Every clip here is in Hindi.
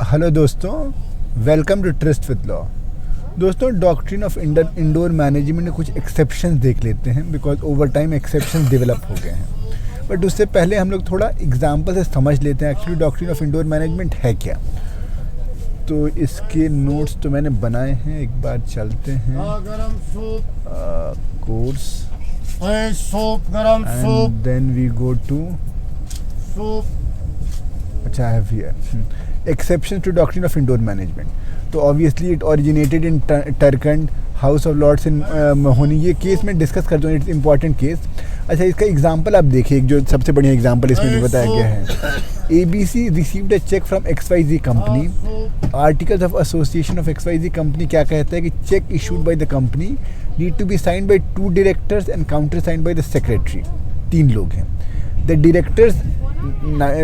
हेलो दोस्तों, welcome to trust with law. दोस्तों, डॉक्ट्रिन ऑफ इंडोर मैनेजमेंट में कुछ एक्सेप्शंस देख लेते हैं because over time exceptions develop हो गए हैं। बट उससे पहले हम लोग थोड़ा एग्जांपल से समझ लेते हैं actually doctrine of indoor management है क्या। तो इसके नोट्स तो मैंने बनाए हैं, एक बार चलते हैं। Course and then we go to अच्छा I have here exceptions to doctrine of indoor management। तो obviously it originated in Turkand House of Lords in Mahoney। ये केस में डिस्कस करता हूँ, इट्स इम्पॉर्टेंट केस। अच्छा, इसका एग्जांपल आप देखिए, जो सबसे बढ़िया एग्जांपल इसमें जो बताया गया है। ABC received a check from XYZ company। Articles of Association of XYZ company क्या कहता है कि check issued by the company need to be signed by 2 directors and countersigned by the secretary। 3 लोग हैं। The directors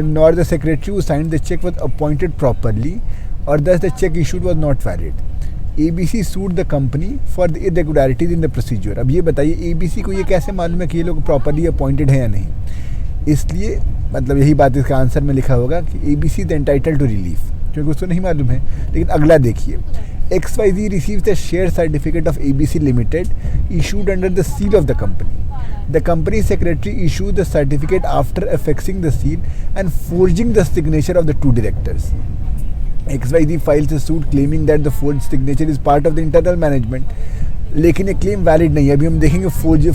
nor the secretary who signed the check was appointed properly, or thus the check issued was not valid। ABC sued the company for the irregularities in the procedure। अब ये बताइए ABC को ये कैसे मालूम है कि ये लोग प्रॉपरली अपॉइंटेड हैं या नहीं। इसलिए मतलब यही बात इसका आंसर में लिखा होगा कि ABC is entitled to relief, क्योंकि उसको नहीं मालूम है। लेकिन अगला देखिए, XYZ receives the share certificate of ABC Limited issued under the seal of the company। The company secretary issued the certificate after affixing the seal and forging the signature of the 2 directors। XYZ files a suit claiming that the forged signature is part of the internal management। लेकिन ये क्लेम वैलिड नहीं है। अभी हम देखेंगे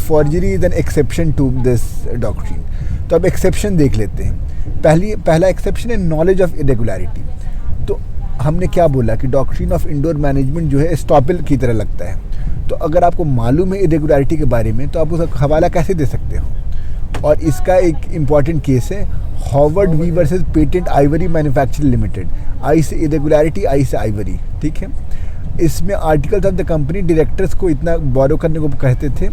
forgery is an exception to this doctrine। तो अब एक्सेप्शन देख लेते हैं। पहला एक्सेप्शन है नॉलेज ऑफ इरेगुलरिटी। तो हमने क्या बोला कि डॉक्ट्रिन ऑफ इंडोर मैनेजमेंट जो है एस्टॉपेल की तरह लगता है। तो अगर आपको मालूम है इरेगुलरिटी के बारे में तो आप उसका हवाला कैसे दे सकते हो। और इसका एक इम्पॉर्टेंट केस है Howard v versus patent ivory manufacture limited. I से इरेगुलरिटी, आई से आइवरी, ठीक है। इसमें articles of the company directors को इतना बोरो करने को कहते थे।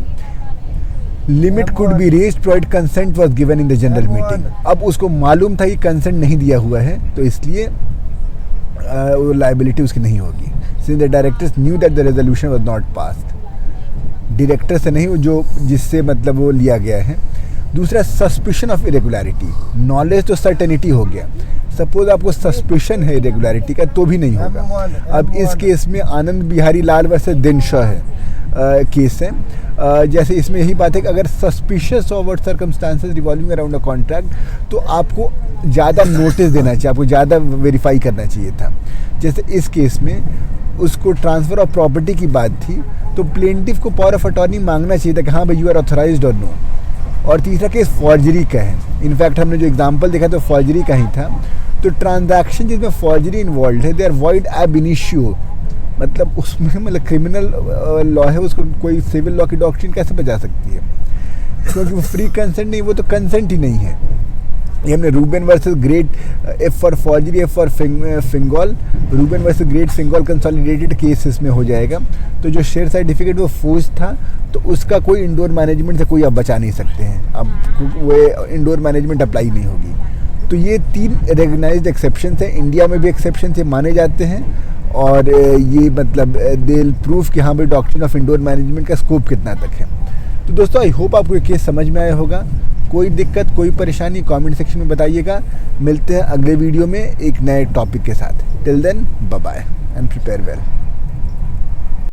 Limit could be raised provide consent was given in the general meeting. अब उसको मालूम था कि कंसेंट नहीं दिया हुआ है, तो इसलिए लायबिलिटी उसकी नहीं होगी। Since the directors knew that the resolution was not passed. Director से नहीं, जो जिससे मतलब वो लिया गया है। दूसरा, सस्पिशन ऑफ इरेगुलरिटी। नॉलेज तो सर्टेनिटी हो गया। सपोज आपको सस्पिशन है इरेगुलरिटी का तो भी नहीं होगा। अब इस केस में आनंद बिहारी लाल वर्सेस दिनशा है केस है। जैसे इसमें यही बात है कि अगर suspicious of circumstances revolving around a contract तो आपको ज़्यादा नोटिस देना चाहिए, आपको ज़्यादा वेरीफाई करना चाहिए था। जैसे इस केस में उसको ट्रांसफ़र ऑफ प्रॉपर्टी की बात थी तो प्लेंटिफ को पावर ऑफ अटॉर्नी मांगना चाहिए था कि हाँ भाई यू आर ऑथराइज्ड और नो। और तीसरा केस फॉर्जरी का है। इनफैक्ट हमने जो एग्जांपल देखा तो फॉर्जरी का ही था। तो ट्रांजैक्शन जिसमें फॉर्जरी इन्वॉल्व है they are void ab initio. मतलब उसमें मतलब क्रिमिनल लॉ है, उसको कोई सिविल लॉ की डॉक्ट्रिन कैसे बचा सकती है, क्योंकि वो फ्री कंसेंट नहीं, वो तो कंसेंट ही नहीं है। ये हमने Ruben versus great F for forgery, F for Fingall, Ruben versus great Fingall consolidated cases में हो जाएगा। तो जो शेयर सर्टिफिकेट वो फोर्ज था तो उसका कोई इंडोर मैनेजमेंट से कोई आप बचा नहीं सकते हैं। अब वो इंडोर मैनेजमेंट अप्लाई नहीं होगी। तो ये 3 रिकग्नाइज्ड एक्सेप्शंस हैं। इंडिया में भी एक्सेप्शन से माने जाते हैं और ये मतलब दे विल प्रूव कि हाँ भाई डॉक्ट्रिन ऑफ इंडोर मैनेजमेंट का स्कोप कितना तक है। तो दोस्तों, आई होप आपको ये केस समझ में आया होगा। कोई दिक्कत, कोई परेशानी कमेंट सेक्शन में बताइएगा। मिलते हैं अगले वीडियो में एक नए टॉपिक के साथ। Till then bye bye and prepare well.